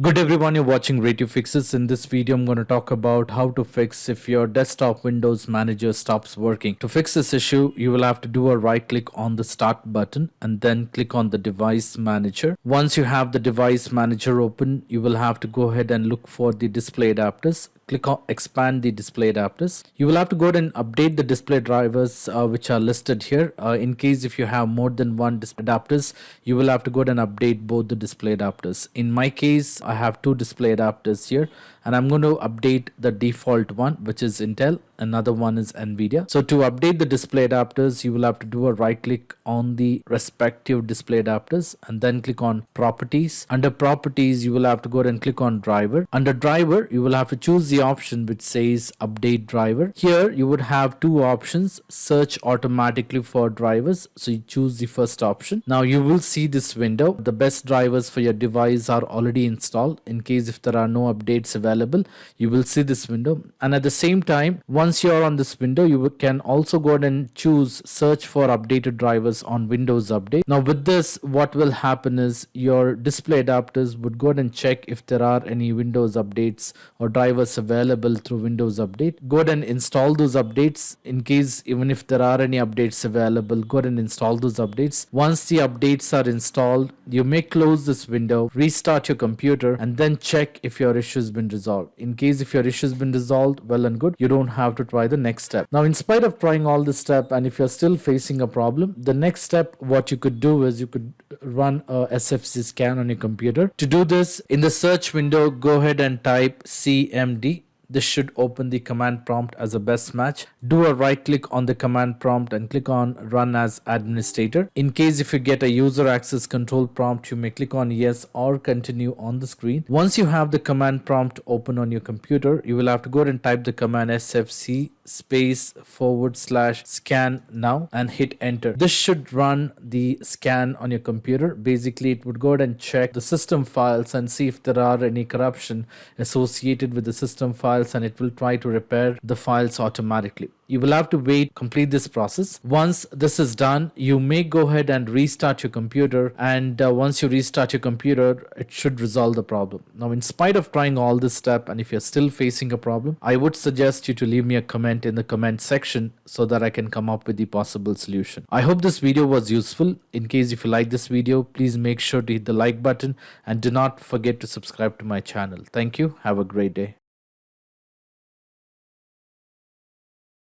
Good everyone, you're watching Radio Fixes. In this video, I'm going to talk about how to fix if your desktop Windows Manager stops working. To fix this issue, you will have to do a right click on the Start button and then click on the Device Manager. Once you have the Device Manager open, you will have to go ahead and look for the display adapters. Click on expand the display adapters. You will have to go ahead and update the display drivers which are listed here. In case if you have more than one adapters, you will have to go ahead and update both the display adapters. In my case, I have two display adapters here and I'm going to update the default one, which is Intel. Another one is NVIDIA. So to update the display adapters, you will have to do a right click on the respective display adapters and then click on Properties. Under Properties, you will have to go ahead and click on Driver. Under Driver, you will have to choose the option which says Update Driver. Here you would have two options: search automatically for drivers. So you choose the first option. Now you will see this window. The best drivers for your device are already installed. In case if there are no updates available, you will see this window. And at the same time, once you are on this window, you can also go ahead and choose search for updated drivers on Windows Update. Now with this, what will happen is your display adapters would go ahead and check if there are any Windows updates or drivers available through Windows Update. Go ahead and install those updates. In case even if there are any updates available, go ahead and install those updates. Once the updates are installed, you may close this window, restart your computer, and then check if your issue has been resolved. In case if your issue has been resolved, well and good, you don't have to try the next step. Now in spite of trying all this step, and if you're still facing a problem, the next step what you could do is you could run a SFC scan on your computer. To do this, in the search window, go ahead and type CMD. This should open the command prompt as a best match. Do a right click on the command prompt and click on Run as Administrator. In case if you get a user access control prompt, you may click on yes or continue on the screen. Once you have the command prompt open on your computer, you will have to go ahead and type the command SFC /scan now and hit enter. This should run the scan on your computer. Basically, it would go ahead and check the system files and see if there are any corruption associated with the system files, and it will try to repair the files automatically. You will have to wait, complete this process. Once this is done, you may go ahead and restart your computer, and once you restart your computer, it should resolve the problem. Now, in spite of trying all this step, and if you're still facing a problem, I would suggest you to leave me a comment in the comment section so that I can come up with the possible solution. I hope this video was useful. In case if you like this video, please make sure to hit the like button and do not forget to subscribe to my channel. Thank you. Have a great day.